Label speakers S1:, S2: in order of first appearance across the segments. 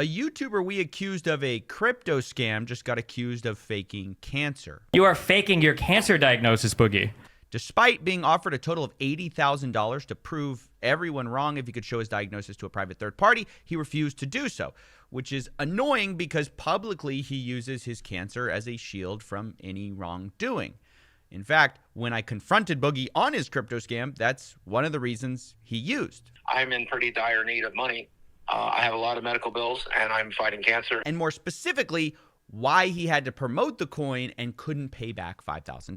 S1: A YouTuber we accused of a crypto scam just got accused of faking cancer.
S2: You are faking your cancer diagnosis, Boogie.
S1: Despite being offered a total of $80,000 to prove everyone wrong if he could show his diagnosis to a private third party, he refused to do so, which is annoying because publicly he uses his cancer as a shield from any wrongdoing. In fact, when I confronted Boogie on his crypto scam, that's one of the reasons he used.
S3: I'm in pretty dire need of money. I have a lot of medical bills, and I'm fighting cancer.
S1: And more specifically, why he had to promote the coin and couldn't pay back $5,000.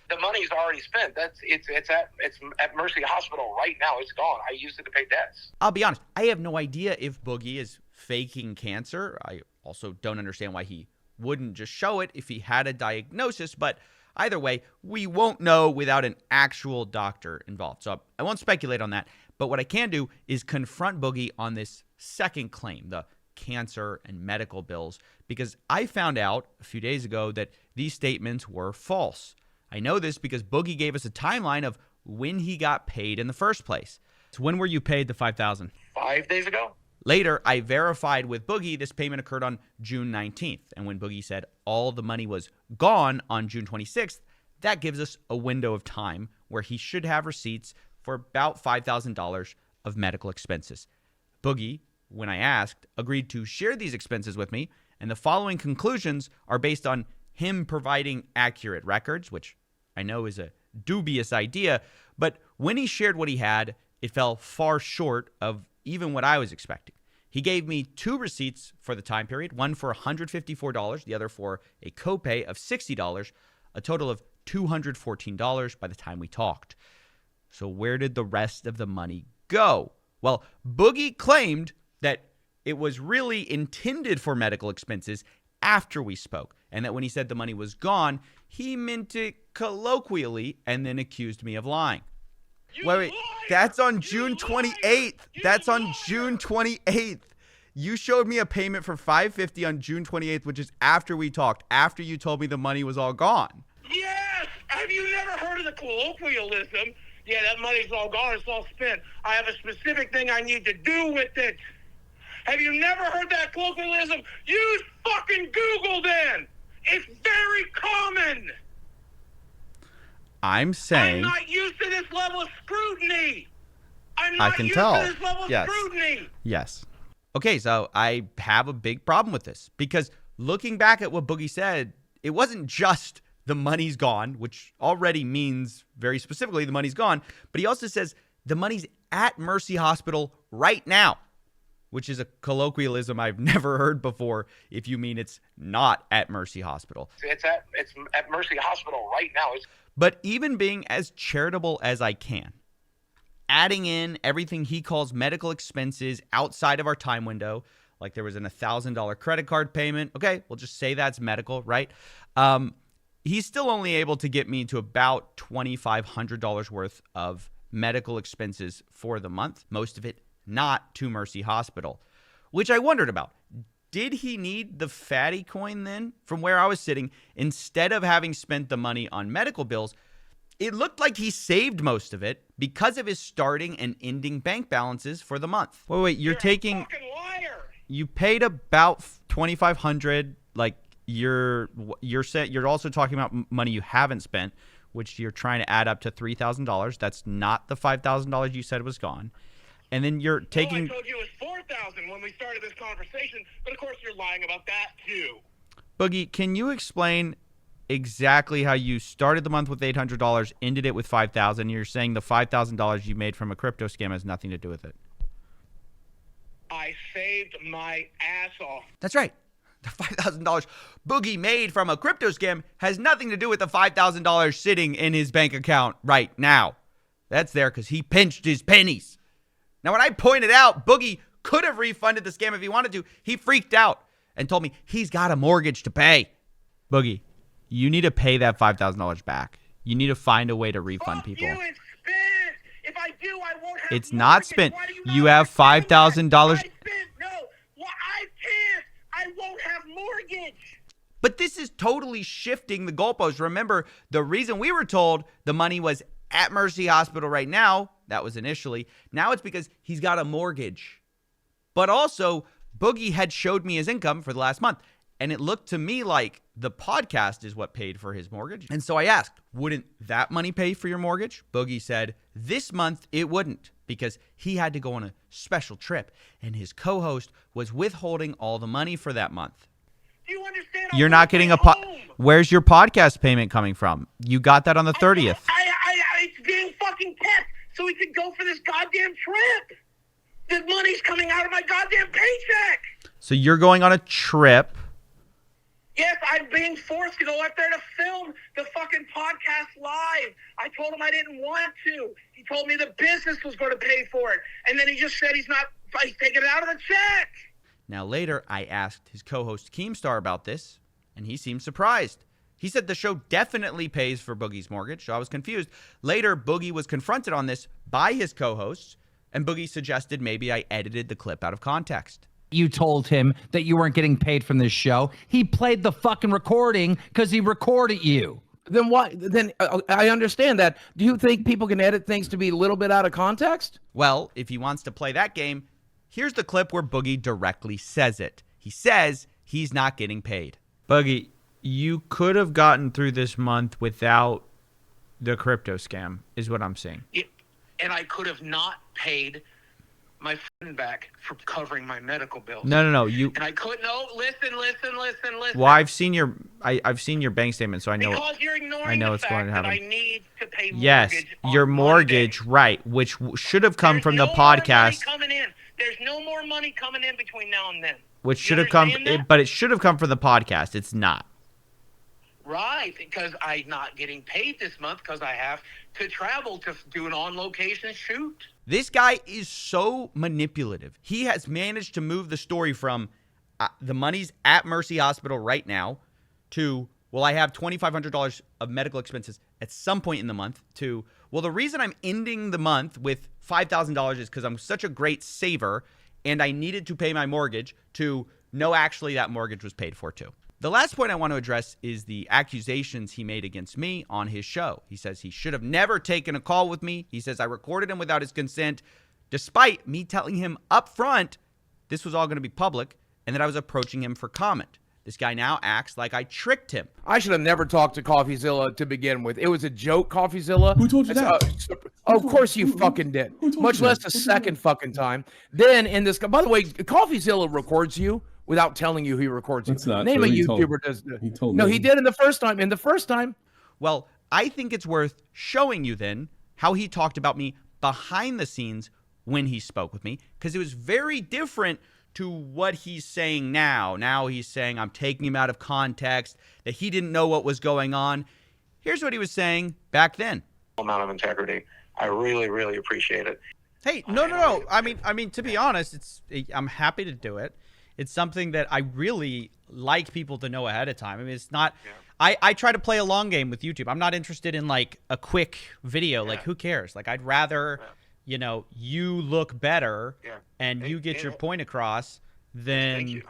S3: The money's already spent. It's at Mercy Hospital right now. It's gone. I used it to pay debts.
S1: I'll be honest, I have no idea if Boogie is faking cancer. I also don't understand why he wouldn't just show it if he had a diagnosis, but either way, we won't know without an actual doctor involved. So I won't speculate on that. But what I can do is confront Boogie on this second claim, the cancer and medical bills, because I found out a few days ago that these statements were false. I know this because Boogie gave us a timeline of when he got paid in the first place. So when were you paid the $5,000?
S3: 5 days ago.
S1: Later, I verified with Boogie this payment occurred on June 19th. And when Boogie said all the money was gone on June 26th, that gives us a window of time where he should have receipts for about $5,000 of medical expenses. Boogie, when I asked, agreed to share these expenses with me, and the following conclusions are based on him providing accurate records, which I know is a dubious idea, but when he shared what he had, it fell far short of even what I was expecting. He gave me 2 receipts for the time period, one for $154, the other for a copay of $60, a total of $214 by the time we talked. So where did the rest of the money go? Well, Boogie claimed that it was really intended for medical expenses after we spoke, and that when he said the money was gone, he meant it colloquially and then accused me of lying. Wait, that's on June 28th. That's on June 28th. You showed me a payment for $550 on June 28th, which is after we talked, after you told me the money was all gone.
S3: Yes! Have you never heard of the colloquialism? Yeah, that money's all gone. It's all spent. I have a specific thing I need to do with it. Have you never heard that colloquialism? Use fucking Google then. It's very common.
S1: I'm saying...
S3: I'm not used to this level of scrutiny.
S1: I can tell.
S3: To this level of scrutiny.
S1: Yes. Okay, so I have a big problem with this because looking back at what Boogie said, it wasn't just the money's gone, which already means very specifically the money's gone, but he also says the money's at Mercy Hospital right now, which is a colloquialism I've never heard before if you mean it's not at Mercy Hospital.
S3: It's at Mercy Hospital right now.
S1: But even being as charitable as I can, adding in everything he calls medical expenses outside of our time window, like there was an $1,000 credit card payment. Okay, we'll just say that's medical, right? He's still only able to get me to about $2,500 worth of medical expenses for the month, most of it not to Mercy Hospital, which I wondered about. Did he need the fatty coin then? From where I was sitting, instead of having spent the money on medical bills, it looked like he saved most of it because of his starting and ending bank balances for the month. Wait, you're taking...
S3: a fucking liar.
S1: You paid about $2,500. Like you're also talking about money you haven't spent, which you're trying to add up to $3,000. That's not the $5,000 you said was gone. And then you're taking...
S3: I told you it was $4,000 when we started this conversation, but of course you're lying about that too.
S1: Boogie, can you explain exactly how you started the month with $800, ended it with $5,000? You're saying the $5,000 you made from a crypto scam has nothing to do with it.
S3: I saved my ass off.
S1: That's right. The $5,000 Boogie made from a crypto scam has nothing to do with the $5,000 sitting in his bank account right now. That's there because he pinched his pennies. Now, when I pointed out Boogie could have refunded the scam if he wanted to, he freaked out and told me he's got a mortgage to pay. Boogie, you need to pay that $5,000 back. You need to find a way to refund people.
S3: You, it's spent. If I do, I won't have
S1: It's not spent. You have $5,000.
S3: No, well, I can't. I won't have mortgage.
S1: But this is totally shifting the goalposts. Remember, the reason we were told the money was at Mercy Hospital right now, that was initially. Now it's because he's got a mortgage. But also, Boogie had showed me his income for the last month, and it looked to me like the podcast is what paid for his mortgage. And so I asked, wouldn't that money pay for your mortgage? Boogie said, this month it wouldn't, because he had to go on a special trip, and his co-host was withholding all the money for that month.
S3: Do you understand?
S1: You're not getting a Where's your podcast payment coming from? You got that on the 30th.
S3: It's being fucking kept so we can go for this goddamn trip. The money's coming out of my goddamn paycheck.
S1: So you're going on a trip.
S3: Yes, I'm being forced to go up there to film the fucking podcast live. I told him I didn't want to. He told me the business was going to pay for it. And then he just said he's taking it out of the check.
S1: Now later, I asked his co-host Keemstar about this, and he seemed surprised. He said the show definitely pays for Boogie's mortgage, so I was confused. Later, Boogie was confronted on this by his co-hosts, and Boogie suggested maybe I edited the clip out of context.
S4: You told him that you weren't getting paid from this show. He played the fucking recording because he recorded you.
S5: Then why? Then I understand that. Do you think people can edit things to be a little bit out of context?
S1: Well, if he wants to play that game, here's the clip where Boogie directly says it. He says he's not getting paid. Boogie, you could have gotten through this month without the crypto scam, is what I'm saying.
S3: And I could have not paid my friend back for covering my medical bills.
S1: No. You.
S3: And I couldn't. No, listen.
S1: Well, I've seen your bank statement, so I know.
S3: Because you're ignoring
S1: I know
S3: the
S1: it's
S3: fact
S1: going to
S3: that
S1: happen.
S3: I need to pay mortgage.
S1: Yes, your
S3: on
S1: mortgage,
S3: Monday.
S1: right? Which should have come from the
S3: There's no more money
S1: podcast.
S3: coming in. There's no more money coming in between now and then.
S1: Which
S3: You
S1: should have come,
S3: understand that?
S1: but it should have come from the podcast. It's not.
S3: Right, because I'm not getting paid this month because I have to travel to do an on-location shoot.
S1: This guy is so manipulative. He has managed to move the story from the money's at Mercy Hospital right now to, well, I have $2,500 of medical expenses at some point in the month to, well, the reason I'm ending the month with $5,000 is because I'm such a great saver and I needed to pay my mortgage to, no, actually that mortgage was paid for too. The last point I want to address is the accusations he made against me on his show. He says he should have never taken a call with me. He says I recorded him without his consent, despite me telling him up front this was all going to be public and that I was approaching him for comment. This guy now acts like I tricked him.
S5: I should have never talked to CoffeeZilla to begin with. It was a joke, CoffeeZilla.
S6: Who told you that?
S5: Of course you fucking did. Much less the second fucking time. Then in this, by the way, CoffeeZilla records you without telling you he records you.
S6: That's not
S5: Name
S6: true.
S5: a
S6: He
S5: YouTuber does.
S6: he told
S5: No,
S6: me.
S5: he did in the first time. In the first time.
S1: Well, I think it's worth showing you then how he talked about me behind the scenes when he spoke with me, because it was very different to what he's saying now. Now he's saying I'm taking him out of context, that he didn't know what was going on. Here's what he was saying back then.
S3: Amount of integrity. I really, really appreciate it.
S1: Hey, no. I mean, to be honest, I'm happy to do it. It's something that I really like people to know ahead of time. I mean, it's not. Yeah. I try to play a long game with YouTube. I'm not interested in like a quick video. Yeah. Like, who cares? Like, I'd rather, you look better and you get your point across than.
S3: Thank you.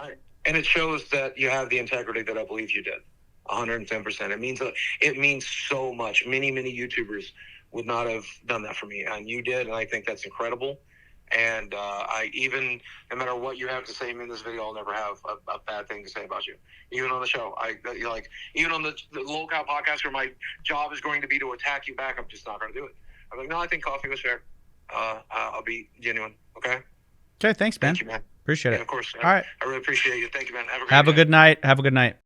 S3: And it shows that you have the integrity that I believe you did. 110%. It means so much. Many YouTubers would not have done that for me, and you did, and I think that's incredible. And no matter what you have to say in this video, I'll never have a bad thing to say about you. Even on the show, even on the local podcast where my job is going to be to attack you back, I'm just not going to do it. I'm like, no, I think Coffee was fair. I'll be genuine. Okay.
S1: Okay. Thanks, man.
S3: Thank you, man.
S1: Appreciate it.
S3: Of course.
S1: All right.
S3: I really appreciate you. Thank you, man.
S1: Have a good night. Have a good night.